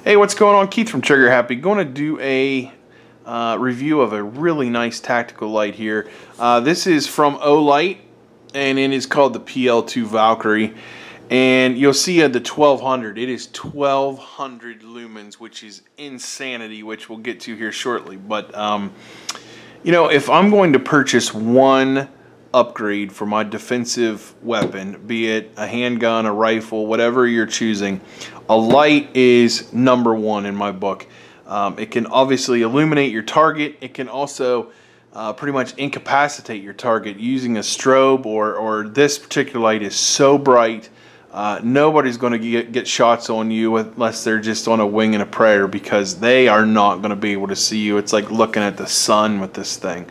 Hey, what's going on? Keith from Trigger Happy. Going to do a review of a really nice tactical light here. This is from OLight, and it is called the PL-2 Valkyrie. And you'll see the 1200. It is 1200 lumens, which is insanity, which we'll get to here shortly. But you know, if I'm going to purchase one upgrade for my defensive weapon, be it a handgun, a rifle, whatever you're choosing, a light is number one in my book. It can obviously illuminate your target. It can also pretty much incapacitate your target using a strobe, or this particular light is so bright nobody's going to get shots on you unless they're just on a wing and a prayer, because they are not going to be able to see you. It's like looking at the sun with this thing.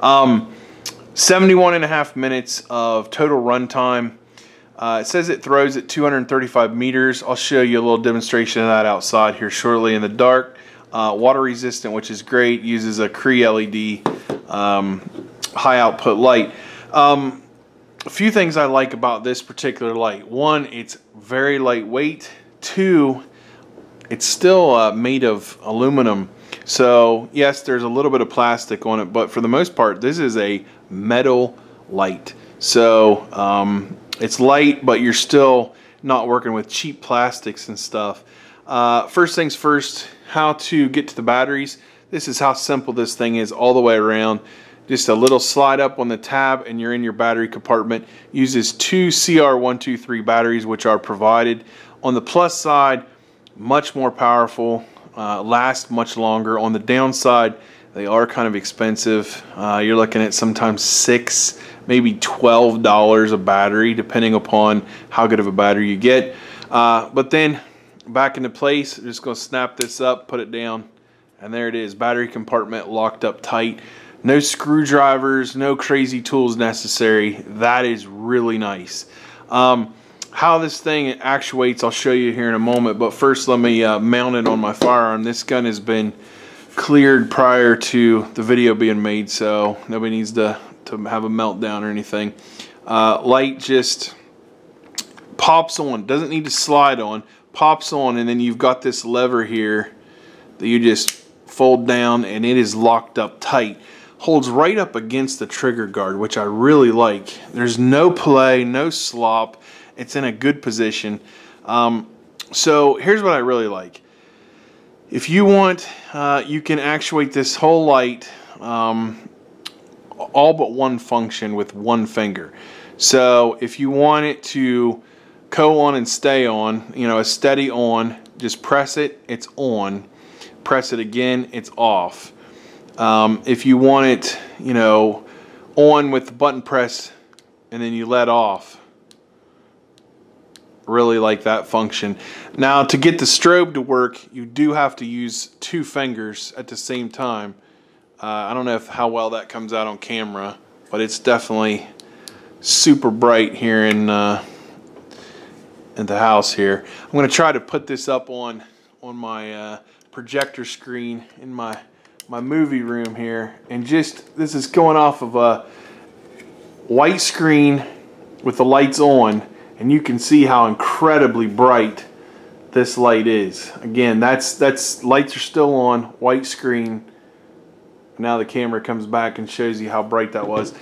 71.5 minutes of total runtime. It says it throws at 235 meters. I'll show you a little demonstration of that outside here shortly in the dark. Water resistant, which is great. Uses a Cree LED high output light. A few things I like about this particular light. One, it's very lightweight. Two, it's still made of aluminum. So yes, there's a little bit of plastic on it, but for the most part, this is a metal light. So it's light, but you're still not working with cheap plastics and stuff. First things first, how to get to the batteries. This is how simple this thing is all the way around. Just a little slide up on the tab and you're in your battery compartment. Uses two CR123 batteries, which are provided. On the plus side, much more powerful, last much longer. On the downside, they are kind of expensive. You're looking at sometimes $6, maybe $12 a battery, depending upon how good of a battery you get. But then back into place, I'm just going to snap this up, put it down, and there it is. Battery compartment locked up tight. No screwdrivers, no crazy tools necessary. That is really nice. How this thing actuates, I'll show you here in a moment, but first let me mount it on my firearm. This gun has been cleared prior to the video being made, so nobody needs to have a meltdown or anything. Light just pops on, doesn't need to slide on, pops on, and then you've got this lever here that you just fold down and it is locked up tight. Holds right up against the trigger guard, which I really like. There's no play, no slop. It's in a good position. So here's what I really like. If you want, you can actuate this whole light all but one function with one finger. So if you want it to go on and stay on, you know, a steady on, just press it, it's on. Press it again, it's off. If you want it, you know, on with the button press and then you let off. Really like that function. Now, to get the strobe to work, you do have to use two fingers at the same time. I don't know how well that comes out on camera, but it's definitely super bright here in the house here. I'm going to try to put this up on my projector screen in my movie room here, and just, this is going off of a white screen with the lights on, and you can see how incredibly bright this light is. Again, that's lights are still on, white screen. Now the camera comes back and shows you how bright that was.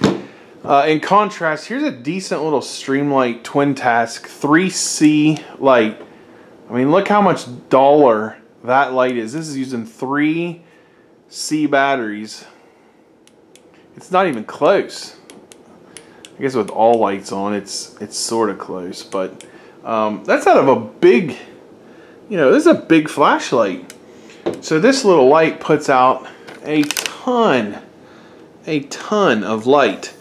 In contrast, here's a decent little Streamlight Twin Task 3C light. I mean, look how much duller that light is. This is using 3 C batteries. It's not even close. I guess with all lights on, it's sort of close, but that's out of a big, you know, this is a big flashlight. So this little light puts out a ton of light,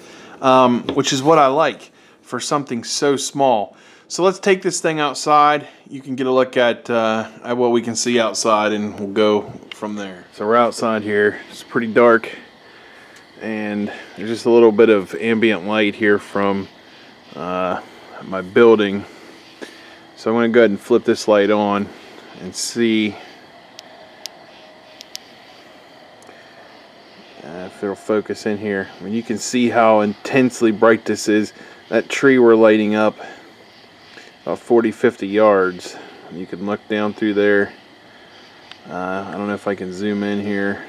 which is what I like for something so small. So let's take this thing outside. You can get a look at what we can see outside, and we'll go from there. So we're outside here. It's pretty dark, and there's just a little bit of ambient light here from my building. So I'm going to go ahead and flip this light on and see if it'll focus in here. I mean, you can see how intensely bright this is. That tree we're lighting up about 40-50 yards. You can look down through there I don't know if I can zoom in here.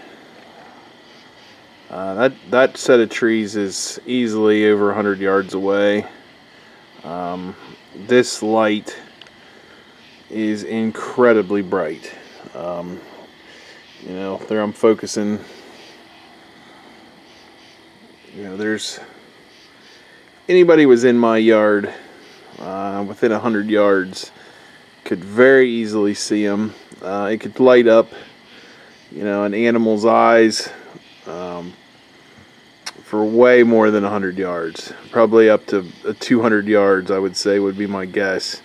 That set of trees is easily over 100 yards away. This light is incredibly bright. You know, there I'm focusing. You know, there's anybody was in my yard within 100 yards could very easily see them. It could light up, you know, an animal's eyes for way more than 100 yards. Probably up to 200 yards, I would say, would be my guess.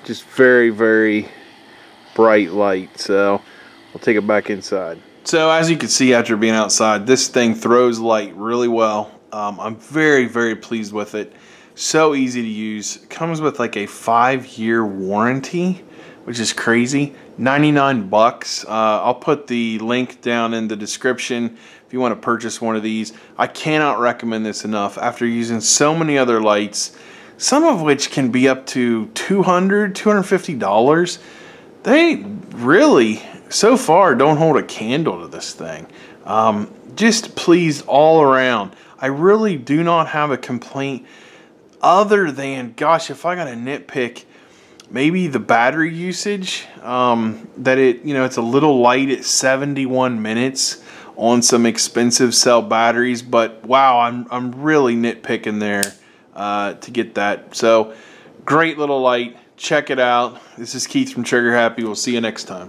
Just very, very bright light. So we'll take it back inside. So as you can see after being outside, this thing throws light really well. I'm very, very pleased with it. So easy to use. It comes with like a 5-year warranty, which is crazy. 99 bucks. I'll put the link down in the description if you want to purchase one of these. I cannot recommend this enough after using so many other lights, some of which can be up to $200, $250. They really, so far, don't hold a candle to this thing. Just pleased all around. I really do not have a complaint other than, gosh, if I got to nitpick, maybe the battery usage, that it's a little light at 71 minutes on some expensive cell batteries, but wow, I'm really nitpicking there to get that. So great little light. Check it out. This is Keith from Trigger Happy. We'll see you next time.